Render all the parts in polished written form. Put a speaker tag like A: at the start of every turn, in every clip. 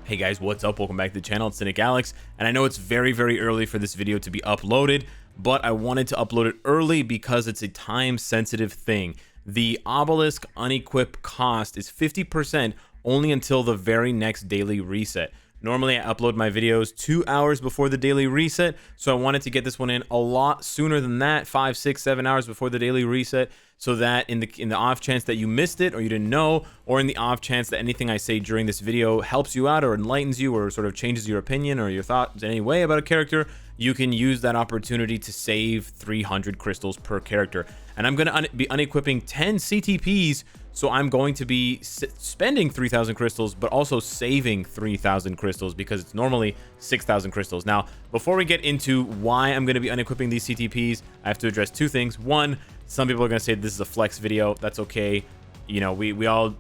A: Hey guys, what's up? Welcome back to the channel. It's Cynicalex, and I know it's very early for this video to be uploaded, but I wanted to upload it early because it's a time-sensitive thing. The obelisk unequip cost is 50% only until the very next daily reset. Normally, I upload my videos 2 hours before the daily reset, so I wanted to get this one in a lot sooner than that, 5, 6, 7 hours before the daily reset, so that in the off chance that you missed it or you didn't know, or in the off chance that anything I say during this video helps you out or enlightens you or sort of changes your opinion or your thoughts in any way about a character, you can use that opportunity to save 300 crystals per character. And I'm going to be unequipping 10 CTPs, so I'm going to be spending 3,000 crystals, but also saving 3,000 crystals because it's normally 6,000 crystals. Now, before we get into why I'm going to be unequipping these CTPs, I have to address two things. One, some people are going to say this is a flex video. That's okay. You know, we all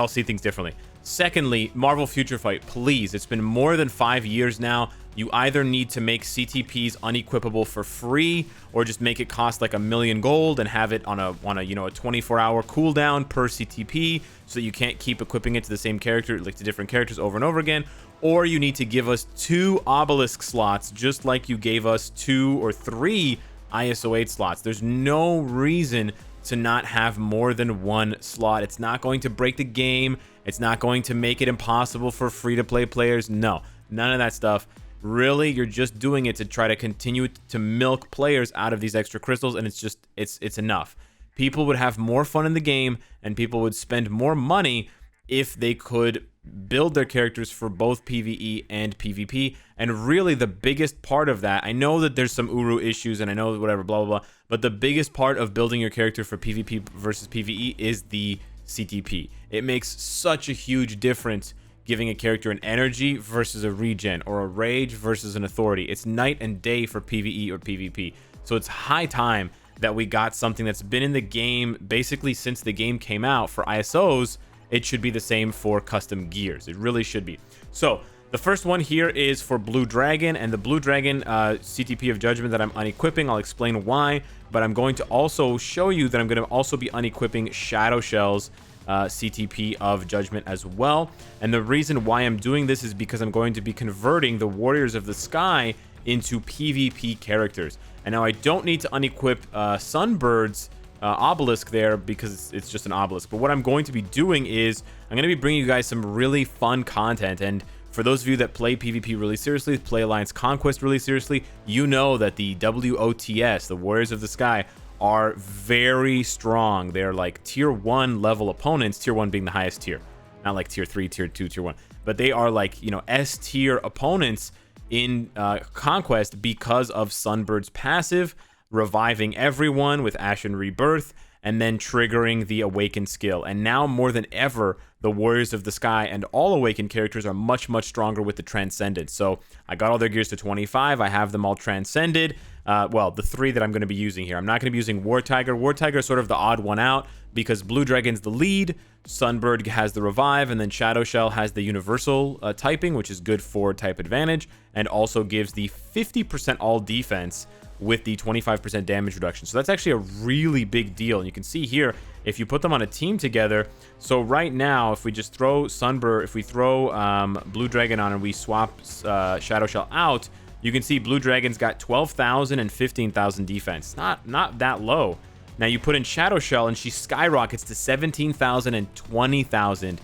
A: see things differently. Secondly, Marvel Future Fight, please. It's been more than 5 years now. You either need to make CTPs unequipable for free, or just make it cost like 1,000,000 gold and have it on a 24-hour cooldown per CTP, so that you can't keep equipping it to the same character, like to different characters over and over again. Or you need to give us 2 obelisk slots, just like you gave us 2 or 3 ISO 8 slots. There's no reason to not have more than 1 slot. It's not going to break the game. It's not going to make it impossible for free-to-play players. No, none of that stuff. Really, you're just doing it to try to continue to milk players out of these extra crystals, and it's enough. People would have more fun in the game, and people would spend more money if they could build their characters for both PvE and PvP. And really, the biggest part of that, I know that there's some Uru issues, and I know whatever, blah, blah, blah, but the biggest part of building your character for PvP versus PvE is the CTP. It makes such a huge difference giving a character an energy versus a regen, or a rage versus an authority. It's night and day for PvE or PvP. So it's high time that we got something that's been in the game basically since the game came out. For ISOs, it should be the same for custom gears. It really should be. So the first one here is for Blue Dragon, and the Blue Dragon CTP of Judgment that I'm unequipping. I'll explain why, but I'm going to also show you that I'm going to also be unequipping Shadow Shell's CTP of Judgment as well. And the reason why I'm doing this is because I'm going to be converting the Warriors of the Sky into PvP characters. And now I don't need to unequip Sunbird's obelisk there because it's just an obelisk. But what I'm going to be doing is I'm going to be bringing you guys some really fun content. And for those of you that play PvP really seriously, play Alliance Conquest really seriously, you know that the WOTS, the Warriors of the Sky, are very strong. They're like tier 1 level opponents, tier 1 being the highest tier, not like tier 3, tier 2, tier 1, but they are like, you know, S tier opponents in Conquest because of Sunbird's passive, reviving everyone with Ashen Rebirth, and then triggering the Awaken skill. And now more than ever, the Warriors of the Sky and all Awakened characters are much stronger with the Transcended. So I got all their gears to 25. I have them all transcended. Well, the 3 that I'm going to be using here. I'm not going to be using War Tiger. War Tiger is sort of the odd one out because Blue Dragon's the lead, Sunbird has the revive, and then Shadow Shell has the universal typing, which is good for type advantage, and also gives the 50% all defense with the 25% damage reduction. So that's actually a really big deal. And you can see here, if you put them on a team together, so right now, if we just throw Sunbird, if we throw Blue Dragon on and we swap Shadow Shell out, you can see Blue Dragon's got 12,000 and 15,000 defense. Not that low. Now you put in Shadow Shell and she skyrockets to 17,000 and 20,000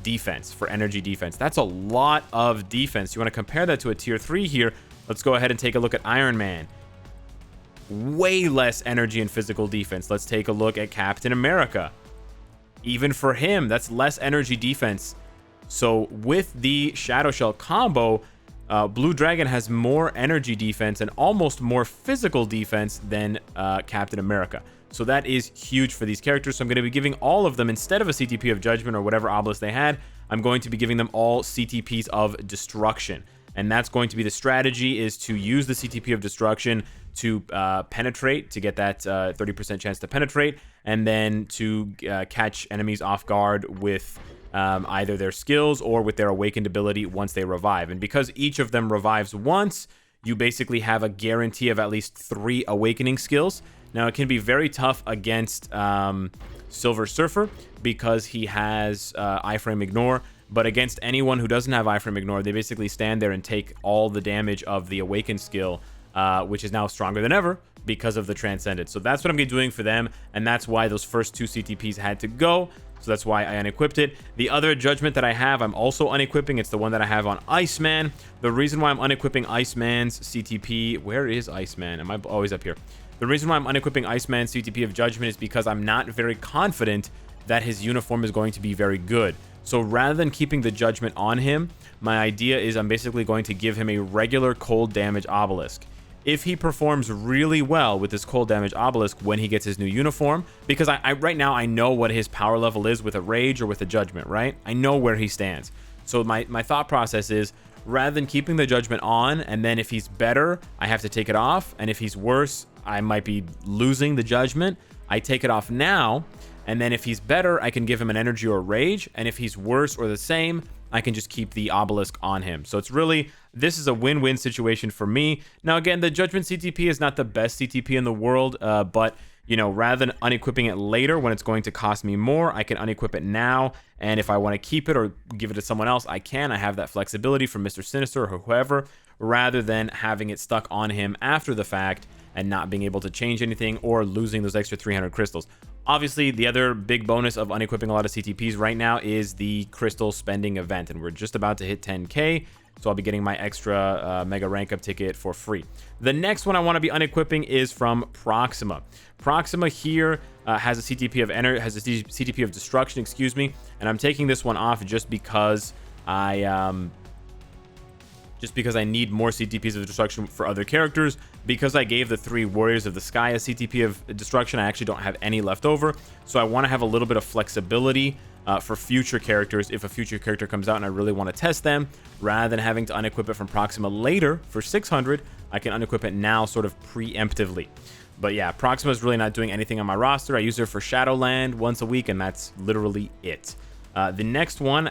A: defense for energy defense. That's a lot of defense. You want to compare that to a tier 3 here. Let's go ahead and take a look at Iron Man. Way less energy and physical defense. Let's take a look at Captain America. Even for him, that's less energy defense. So with the Shadow Shell combo, Blue Dragon has more energy defense and almost more physical defense than Captain America. So that is huge for these characters. So I'm going to be giving all of them, instead of a CTP of Judgment or whatever obelisk they had, I'm going to be giving them all CTPs of Destruction. And that's going to be the strategy, is to use the CTP of Destruction to penetrate, to get that 30% chance to penetrate, and then to catch enemies off guard with either their skills or with their awakened ability once they revive. And because each of them revives once, you basically have a guarantee of at least 3 awakening skills. Now, it can be very tough against Silver Surfer because he has iframe ignore, but against anyone who doesn't have iframe ignore, they basically stand there and take all the damage of the awakened skill, which is now stronger than ever because of the transcended. So that's what I'm gonna be doing for them, and that's why those first 2 CTPs had to go. So that's why I unequipped it. The other judgment that I have, I'm also unequipping. It's the one that I have on Iceman. The reason why I'm unequipping Iceman's CTP, where is Iceman? Am I always up here? The reason why I'm unequipping Iceman's CTP of Judgment is because I'm not very confident that his uniform is going to be very good. So rather than keeping the Judgment on him, my idea is I'm basically going to give him a regular cold damage obelisk. If he performs really well with this cold damage obelisk when he gets his new uniform, because I right now I know what his power level is with a rage or with a judgment, right? I know where he stands. So my thought process is, rather than keeping the judgment on, and then if he's better, I have to take it off, and if he's worse, I might be losing the judgment. I take it off now, and then if he's better, I can give him an energy or a rage, and if he's worse or the same, I can just keep the obelisk on him. So it's really, this is a win-win situation for me. Now again, the Judgment CTP is not the best CTP in the world, but you know, rather than unequipping it later when it's going to cost me more, I can unequip it now, and if I want to keep it or give it to someone else, I can. I have that flexibility from Mr. Sinister or whoever, rather than having it stuck on him after the fact and not being able to change anything or losing those extra 300 crystals. Obviously, the other big bonus of unequipping a lot of CTPs right now is the crystal spending event, and we're just about to hit 10k, so I'll be getting my extra mega rank up ticket for free. The next one I want to be unequipping is from Proxima. Proxima here has a CTP of CTP of destruction, excuse me, and I'm taking this one off just because I need more CTPs of destruction for other characters. Because I gave the 3 Warriors of the Sky a CTP of destruction, I actually don't have any left over. So I want to have a little bit of flexibility for future characters. If a future character comes out and I really want to test them, rather than having to unequip it from Proxima later for 600, I can unequip it now sort of preemptively. But yeah, Proxima is really not doing anything on my roster. I use her for Shadowland once a week, and that's literally it. The next one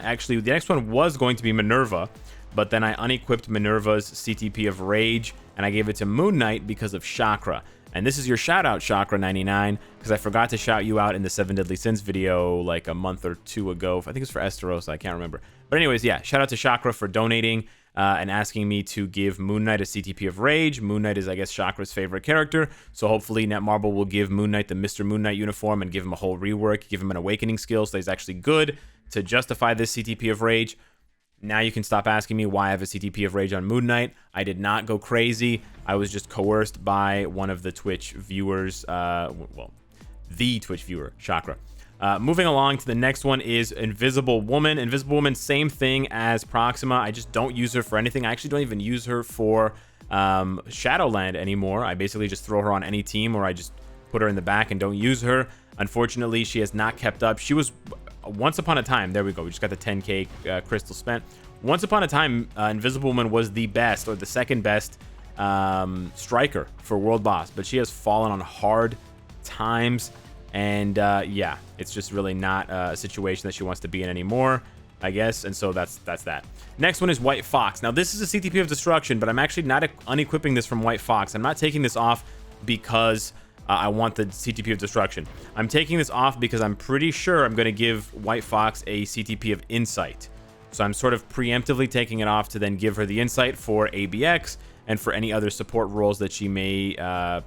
A: was going to be Minerva, but then I unequipped Minerva's CTP of Rage, and I gave it to Moon Knight because of Chakra. And this is your shout out, Chakra99, because I forgot to shout you out in the 7 Deadly Sins video like a month or 2 ago. I think it's for Esteros, I can't remember. But anyways, yeah, shout out to Chakra for donating and asking me to give Moon Knight a CTP of Rage. Moon Knight is, I guess, Chakra's favorite character, so hopefully Netmarble will give Moon Knight the Mr. Moon Knight uniform and give him a whole rework, give him an awakening skill so he's actually good to justify this CTP of Rage. Now you can stop asking me why I have a CTP of Rage on Moon Knight. I did not go crazy. I was just coerced by one of the Twitch viewers, well, the Twitch viewer, Chakra. Moving along to the next one is Invisible Woman. Invisible Woman, same thing as Proxima. I just don't use her for anything. I actually don't even use her for Shadowland anymore. I basically just throw her on any team, or I just put her in the back and don't use her. Unfortunately, she has not kept up. She was... Once upon a time, there we go, we just got the 10k crystal spent. Once upon a time, Invisible Woman was the best, or the second best striker for World Boss, but she has fallen on hard times, and yeah, it's just really not a situation that she wants to be in anymore, I guess, and so that's that. Next one is White Fox. Now this is a CTP of destruction, but I'm actually not unequipping this from White Fox. I'm not taking this off because I want the CTP of destruction. I'm taking this off because I'm pretty sure I'm going to give White Fox a CTP of insight. So I'm sort of preemptively taking it off to then give her the insight for ABX and for any other support roles that she may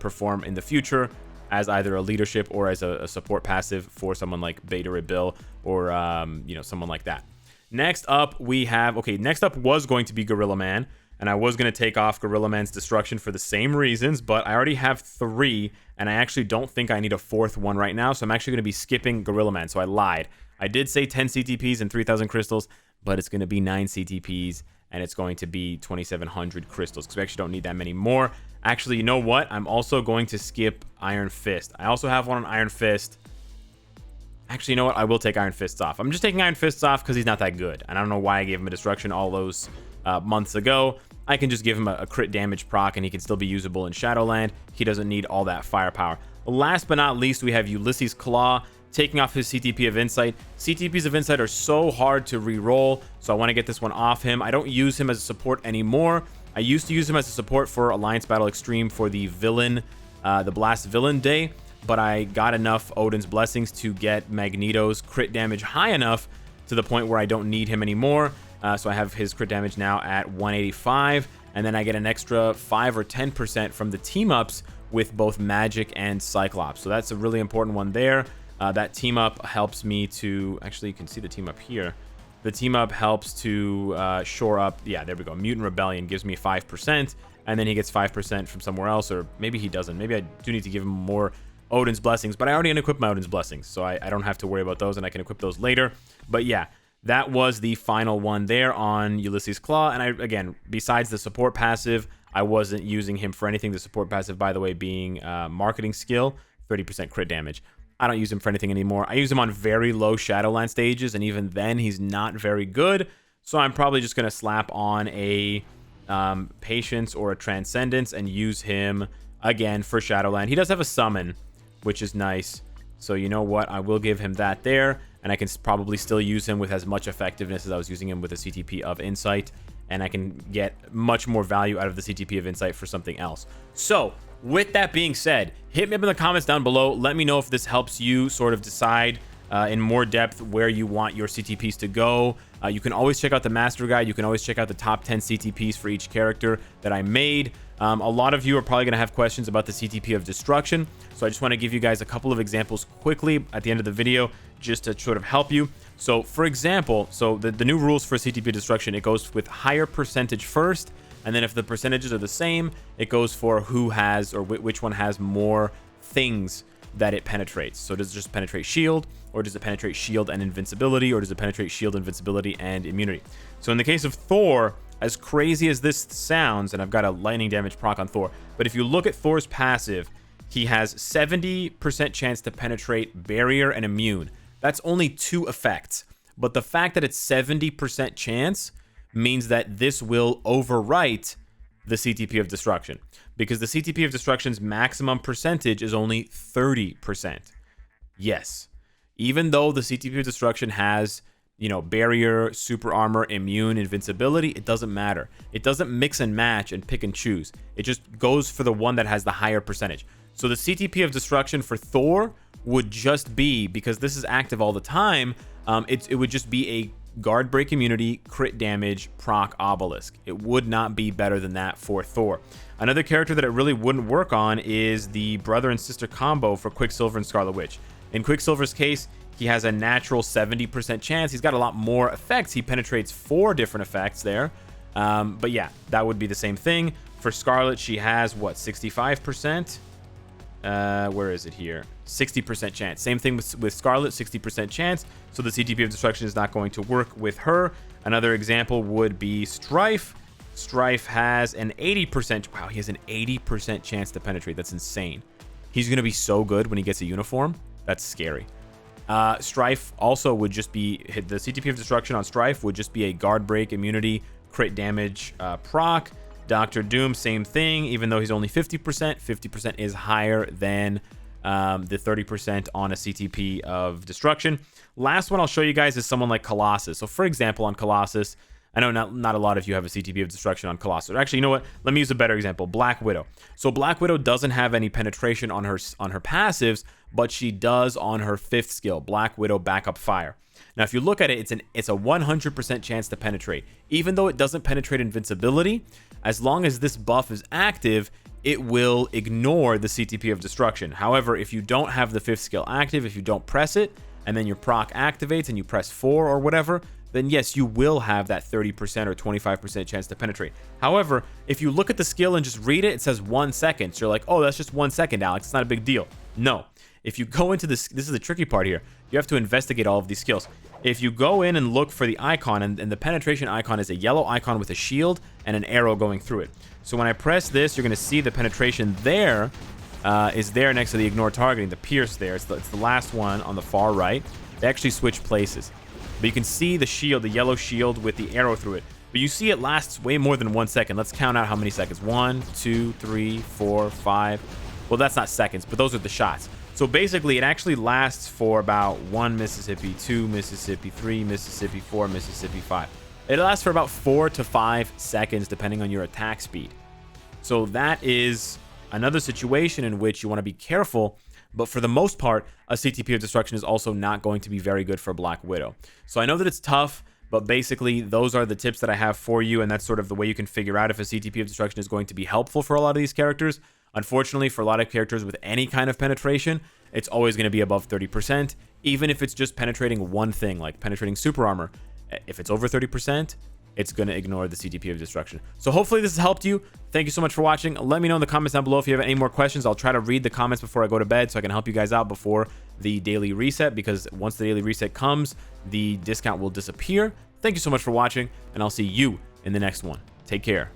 A: perform in the future as either a leadership or as a support passive for someone like Beta Ray Bill or you know, someone like that. Next up we have, okay, next up was going to be Gorilla Man, and I was going to take off Gorilla Man's destruction for the same reasons, but I already have 3, and I actually don't think I need a 4th one right now, so I'm actually going to be skipping Gorilla Man, so I lied. I did say 10 CTPs and 3,000 crystals, but it's going to be 9 CTPs, and it's going to be 2,700 crystals, because we actually don't need that many more. Actually, you know what? I'm also going to skip Iron Fist. I also have one on Iron Fist. Actually, you know what? I will take Iron Fists off. I'm just taking Iron Fists off because he's not that good, and I don't know why I gave him a destruction all those months ago. I can just give him a crit damage proc and he can still be usable in Shadowland. He doesn't need all that firepower. Last but not least, we have Ulysses Klaue taking off his CTP of Insight. CTPs of Insight are so hard to re-roll, so I want to get this one off him. I don't use him as a support anymore. I used to use him as a support for Alliance Battle Extreme for the villain, the Blast Villain Day, but I got enough Odin's Blessings to get Magneto's crit damage high enough to the point where I don't need him anymore. So I have his crit damage now at 185, and then I get an extra 5 or 10% from the team ups with both Magic and Cyclops. So that's a really important one there. That team up helps me to, actually you can see the team up here. The team up helps to shore up, yeah, there we go. Mutant Rebellion gives me 5%, and then he gets 5% from somewhere else, or maybe he doesn't. Maybe I do need to give him more Odin's Blessings, but I already unequipped my Odin's Blessings, so I don't have to worry about those, and I can equip those later. But yeah, that was the final one there on Ulysses Klaue. And again, besides the support passive, I wasn't using him for anything. The support passive, by the way, being marketing skill, 30% crit damage. I don't use him for anything anymore. I use him on very low Shadowland stages, and even then, he's not very good. So I'm probably just going to slap on a Patience or a Transcendence and use him again for Shadowland. He does have a summon, which is nice. So you know what? I will give him that there, and I can probably still use him with as much effectiveness as I was using him with a CTP of Insight, and I can get much more value out of the CTP of Insight for something else. So with that being said, hit me up in the comments down below. Let me know if this helps you sort of decide in more depth where you want your CTPs to go. You can always check out the master guide. You can always check out the top 10 CTPs for each character that I made. A lot of you are probably going to have questions about the CTP of Destruction, so I just want to give you guys a couple of examples quickly at the end of the video just to sort of help you. So for example, the new rules for CTP Destruction, it goes with higher percentage first, and then if the percentages are the same, it goes for who has, or which one has more things that it penetrates. So does it just penetrate shield, or does it penetrate shield and invincibility, or does it penetrate shield, invincibility, and immunity? So in the case of Thor, as crazy as this sounds, and I've got a lightning damage proc on Thor, but if you look at Thor's passive, he has 70% chance to penetrate barrier and immune. That's only 2 effects, but the fact that it's 70% chance means that this will overwrite the CTP of Destruction, because the CTP of Destruction's maximum percentage is only 30%. Yes, even though the CTP of Destruction has, you know, barrier, super armor, immune, invincibility, it doesn't matter. It doesn't mix and match and pick and choose. It just goes for the one that has the higher percentage. So the CTP of Destruction for Thor would just be, because this is active all the time, it would just be a guard break immunity, crit damage, proc obelisk. It would not be better than that for Thor. Another character that it really wouldn't work on is the brother and sister combo for Quicksilver and Scarlet Witch. In Quicksilver's case, he has a natural 70% chance. He's got a lot more effects. He penetrates 4 different effects there. But yeah, that would be the same thing. For Scarlet, she has, what, 65%? Where is it here? 60% chance. Same thing with Scarlet, 60% chance. So the CTP of Destruction is not going to work with her. Another example would be Stryfe. Stryfe has an 80%. Wow, he has an 80% chance to penetrate. That's insane. He's going to be so good when he gets a uniform. That's scary. Stryfe also would just be, the CTP of Destruction on Stryfe would just be a guard break, immunity, crit damage proc. Dr. Doom, same thing, even though he's only 50%. 50% is higher than the 30% on a CTP of Destruction. Last one I'll show you guys is someone like Colossus. So for example, on Colossus, I know not a lot of you have a CTP of Destruction on Colossus. Actually, you know what? Let me use a better example. Black Widow. So Black Widow doesn't have any penetration on her passives, but she does on her 5th skill, Black Widow Backup Fire. Now, if you look at it, it's a 100% chance to penetrate. Even though it doesn't penetrate invincibility, as long as this buff is active, it will ignore the CTP of Destruction. However, if you don't have the 5th skill active, if you don't press it, and then your proc activates and you press 4 or whatever, then yes, you will have that 30% or 25% chance to penetrate. However, if you look at the skill and just read it, it says 1 second. So you're like, oh, that's just 1 second, Alex. It's not a big deal. No. If you go into this is the tricky part here. You have to investigate all of these skills. If you go in and look for the icon, and the penetration icon is a yellow icon with a shield and an arrow going through it. So when I press this, you're going to see the penetration there is there next to the ignore targeting, the pierce there. It's the last one on the far right. They actually switch places. But you can see the shield, the yellow shield with the arrow through it. But you see it lasts way more than 1 second. Let's count out how many seconds. 1, 2, 3, 4, 5. Well, that's not seconds, but those are the shots. So basically, it actually lasts for about 1 Mississippi, 2 Mississippi, 3 Mississippi, 4 Mississippi, 5. It lasts for about 4 to 5 seconds, depending on your attack speed. So that is another situation in which you want to be careful but for the most part, a CTP of destruction is also not going to be very good for Black Widow. So I know that it's tough, but basically those are the tips that I have for you, and that's sort of the way you can figure out if a CTP of destruction is going to be helpful for a lot of these characters. Unfortunately, for a lot of characters with any kind of penetration, it's always going to be above 30%, even if it's just penetrating one thing, like penetrating super armor. If it's over 30%, it's going to ignore the CTP of destruction. So hopefully this has helped you. Thank you so much for watching. Let me know in the comments down below if you have any more questions. I'll try to read the comments before I go to bed so I can help you guys out before the daily reset, because once the daily reset comes, the discount will disappear. Thank you so much for watching, and I'll see you in the next one. Take care.